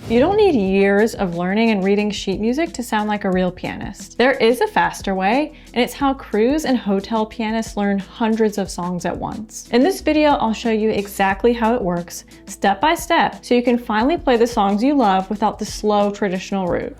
You don't need years of learning and reading sheet music to sound like a real pianist. There is a faster way, and it's how cruise and hotel pianists learn hundreds of songs at once. In this video, I'll show you exactly how it works, step by step, so you can finally play the songs you love without the slow traditional route.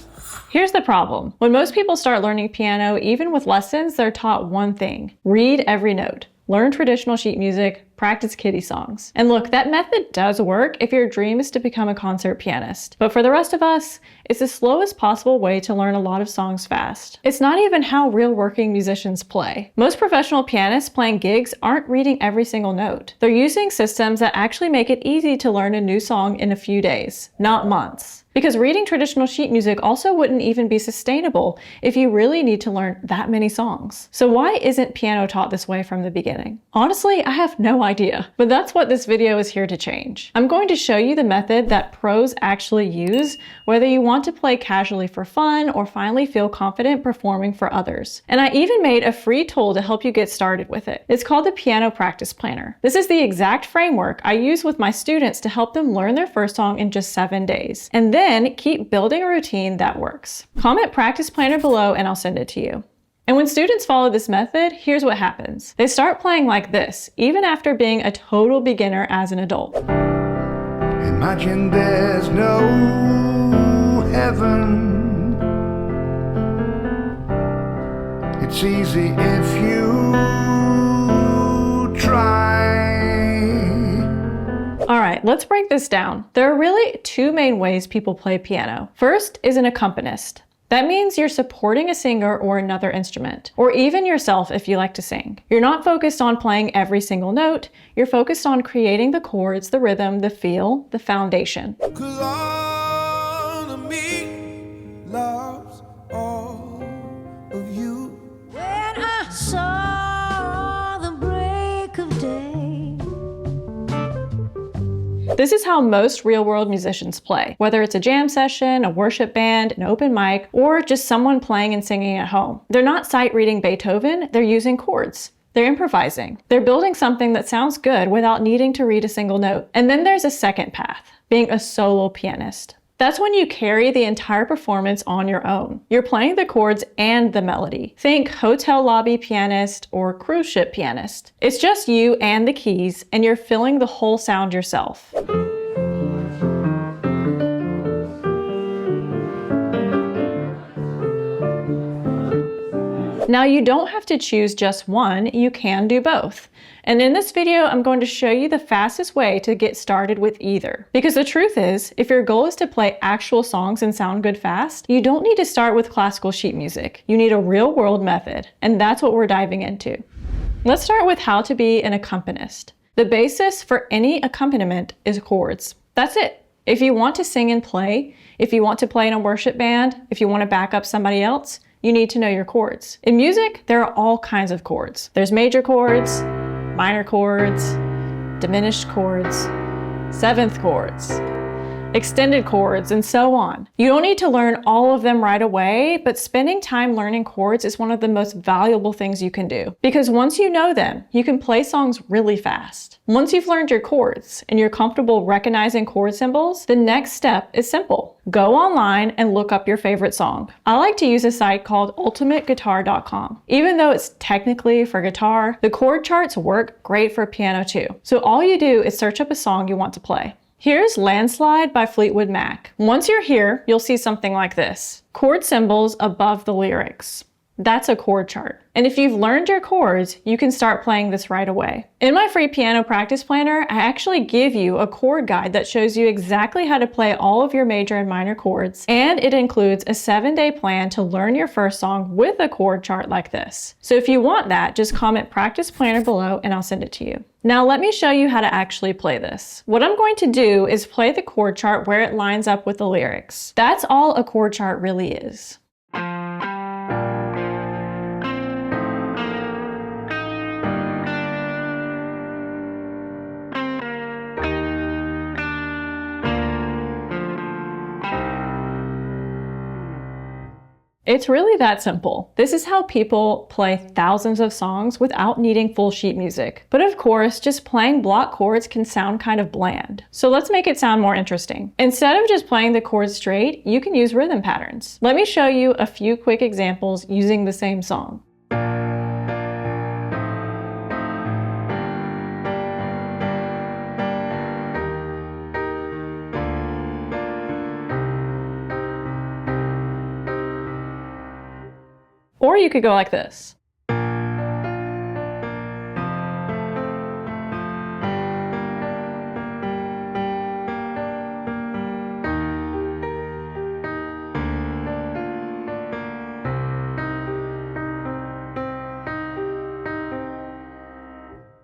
Here's the problem. When most people start learning piano, even with lessons, they're taught one thing: read every note. Learn traditional sheet music, practice kiddie songs. And look, that method does work if your dream is to become a concert pianist. But for the rest of us, it's the slowest possible way to learn a lot of songs fast. It's not even how real working musicians play. Most professional pianists playing gigs aren't reading every single note. They're using systems that actually make it easy to learn a new song in a few days, not months. Because reading traditional sheet music also wouldn't even be sustainable if you really need to learn that many songs. So why isn't piano taught this way from the beginning? Honestly, I have no idea, but that's what this video is here to change. I'm going to show you the method that pros actually use, whether you want to play casually for fun or finally feel confident performing for others. And I even made a free tool to help you get started with it. It's called the Piano Practice Planner. This is the exact framework I use with my students to help them learn their first song in just 7 days. And then keep building a routine that works. Comment practice planner below and I'll send it to you. And when students follow this method, here's what happens. They start playing like this, even after being a total beginner as an adult. Imagine there's no heaven. It's easy if you try. All right, let's break this down. There are really two main ways people play piano. First is an accompanist. That means you're supporting a singer or another instrument, or even yourself if you like to sing. You're not focused on playing every single note, you're focused on creating the chords, the rhythm, the feel, the foundation. 'Cause all of me loves all of you. When I saw the break of day. This is how most real-world musicians play, whether it's a jam session, a worship band, an open mic, or just someone playing and singing at home. They're not sight-reading Beethoven, they're using chords. They're improvising. They're building something that sounds good without needing to read a single note. And then there's a second path, being a solo pianist. That's when you carry the entire performance on your own. You're playing the chords and the melody. Think hotel lobby pianist or cruise ship pianist. It's just you and the keys, and you're filling the whole sound yourself. Now, you don't have to choose just one, you can do both. And in this video, I'm going to show you the fastest way to get started with either. Because the truth is, if your goal is to play actual songs and sound good fast, you don't need to start with classical sheet music. You need a real-world method, and that's what we're diving into. Let's start with how to be an accompanist. The basis for any accompaniment is chords. That's it. If you want to sing and play, if you want to play in a worship band, if you want to back up somebody else, you need to know your chords. In music, there are all kinds of chords. There's major chords, minor chords, diminished chords, seventh chords, extended chords, and so on. You don't need to learn all of them right away, but spending time learning chords is one of the most valuable things you can do. Because once you know them, you can play songs really fast. Once you've learned your chords and you're comfortable recognizing chord symbols, the next step is simple. Go online and look up your favorite song. I like to use a site called ultimateguitar.com. Even though it's technically for guitar, the chord charts work great for piano too. So all you do is search up a song you want to play. Here's Landslide by Fleetwood Mac. Once you're here, you'll see something like this. Chord symbols above the lyrics. That's a chord chart. And if you've learned your chords, you can start playing this right away. In my free piano practice planner, I actually give you a chord guide that shows you exactly how to play all of your major and minor chords, and it includes a 7-day plan to learn your first song with a chord chart like this. So if you want that, just comment practice planner below and I'll send it to you. Now let me show you how to actually play this. What I'm going to do is play the chord chart where it lines up with the lyrics. That's all a chord chart really is. It's really that simple. This is how people play thousands of songs without needing full sheet music. But of course, just playing block chords can sound kind of bland. So let's make it sound more interesting. Instead of just playing the chords straight, you can use rhythm patterns. Let me show you a few quick examples using the same song. Or you could go like this.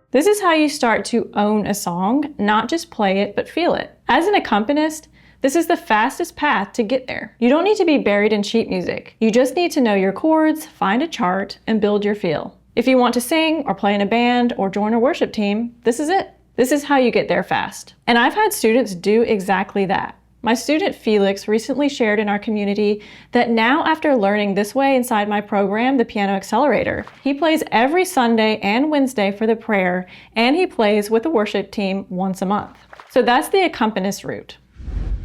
This is how you start to own a song, not just play it, but feel it. As an accompanist, this is the fastest path to get there. You don't need to be buried in sheet music. You just need to know your chords, find a chart, and build your feel. If you want to sing or play in a band or join a worship team, this is it. This is how you get there fast. And I've had students do exactly that. My student Felix recently shared in our community that now after learning this way inside my program, the Piano Accelerator, he plays every Sunday and Wednesday for the prayer, and he plays with the worship team once a month. So that's the accompanist route.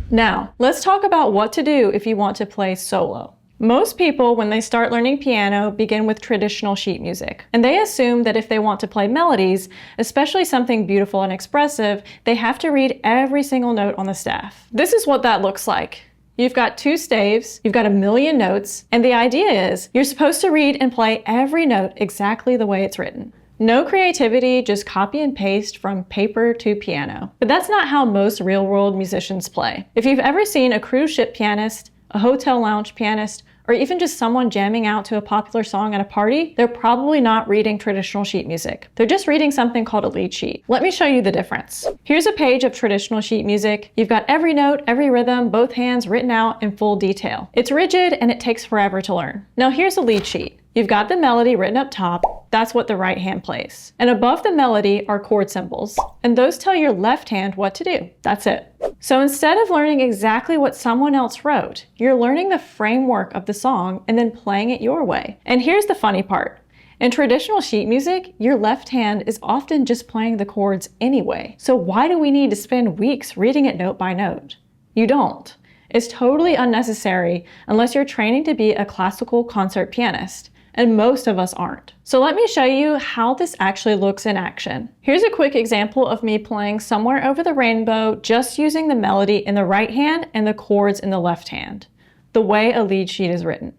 Now, let's talk about what to do if you want to play solo. Most people, when they start learning piano, begin with traditional sheet music. And they assume that if they want to play melodies, especially something beautiful and expressive, they have to read every single note on the staff. This is what that looks like. You've got 2 staves, you've got a million notes, and the idea is you're supposed to read and play every note exactly the way it's written. No creativity, just copy and paste from paper to piano. But that's not how most real-world musicians play. If you've ever seen a cruise ship pianist, a hotel lounge pianist, or even just someone jamming out to a popular song at a party, they're probably not reading traditional sheet music. They're just reading something called a lead sheet. Let me show you the difference. Here's a page of traditional sheet music. You've got every note, every rhythm, both hands written out in full detail. It's rigid and it takes forever to learn. Now here's a lead sheet. You've got the melody written up top. That's what the right hand plays. And above the melody are chord symbols. And those tell your left hand what to do. That's it. So instead of learning exactly what someone else wrote, you're learning the framework of the song and then playing it your way. And here's the funny part. In traditional sheet music, your left hand is often just playing the chords anyway. So why do we need to spend weeks reading it note by note? You don't. It's totally unnecessary unless you're training to be a classical concert pianist. And most of us aren't. So let me show you how this actually looks in action. Here's a quick example of me playing Somewhere Over the Rainbow, just using the melody in the right hand and the chords in the left hand, the way a lead sheet is written.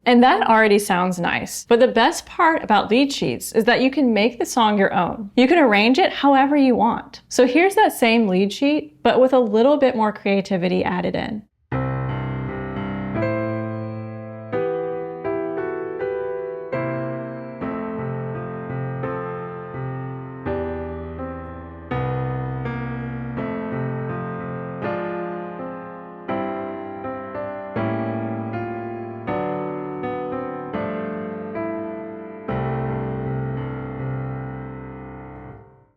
And that already sounds nice, but the best part about lead sheets is that you can make the song your own. You can arrange it however you want. So here's that same lead sheet, but with a little bit more creativity added in.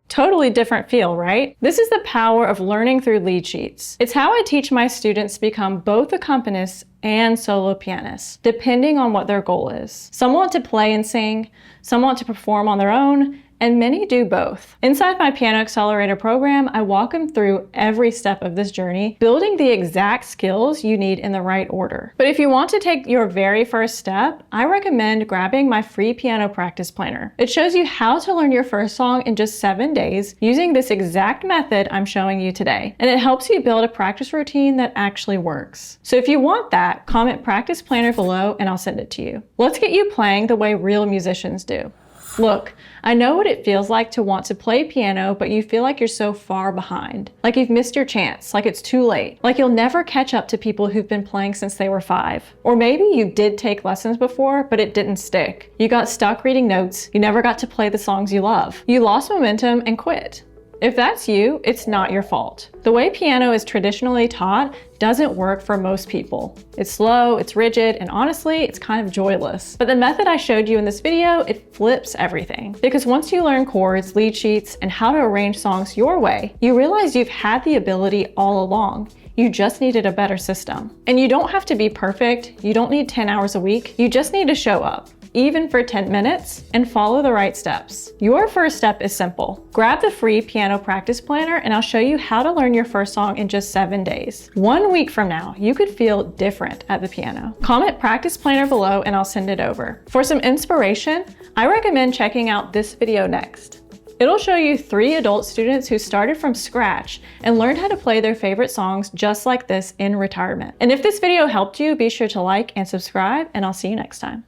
Totally different feel, right? This is the power of learning through lead sheets. It's how I teach my students to become both accompanists and solo pianists, depending on what their goal is. Some want to play and sing, some want to perform on their own, and many do both. Inside my Piano Accelerator program, I walk them through every step of this journey, building the exact skills you need in the right order. But if you want to take your very first step, I recommend grabbing my free piano practice planner. It shows you how to learn your first song in just 7 days using this exact method I'm showing you today. And it helps you build a practice routine that actually works. So if you want that, comment practice planner below and I'll send it to you. Let's get you playing the way real musicians do. Look, I know what it feels like to want to play piano, but you feel like you're so far behind. Like you've missed your chance, like it's too late. Like you'll never catch up to people who've been playing since they were 5. Or maybe you did take lessons before, but it didn't stick. You got stuck reading notes, you never got to play the songs you love. You lost momentum and quit. If that's you, it's not your fault. The way piano is traditionally taught doesn't work for most people. It's slow, it's rigid, and honestly, it's kind of joyless. But the method I showed you in this video, it flips everything. Because once you learn chords, lead sheets, and how to arrange songs your way, you realize you've had the ability all along. You just needed a better system. And you don't have to be perfect. You don't need 10 hours a week. You just need to show up, even for 10 minutes, and follow the right steps. Your first step is simple. Grab the free piano practice planner and I'll show you how to learn your first song in just 7 days. 1 week from now, you could feel different at the piano. Comment practice planner below and I'll send it over. For some inspiration, I recommend checking out this video next. It'll show you 3 adult students who started from scratch and learned how to play their favorite songs just like this in retirement. And if this video helped you, be sure to like and subscribe, and I'll see you next time.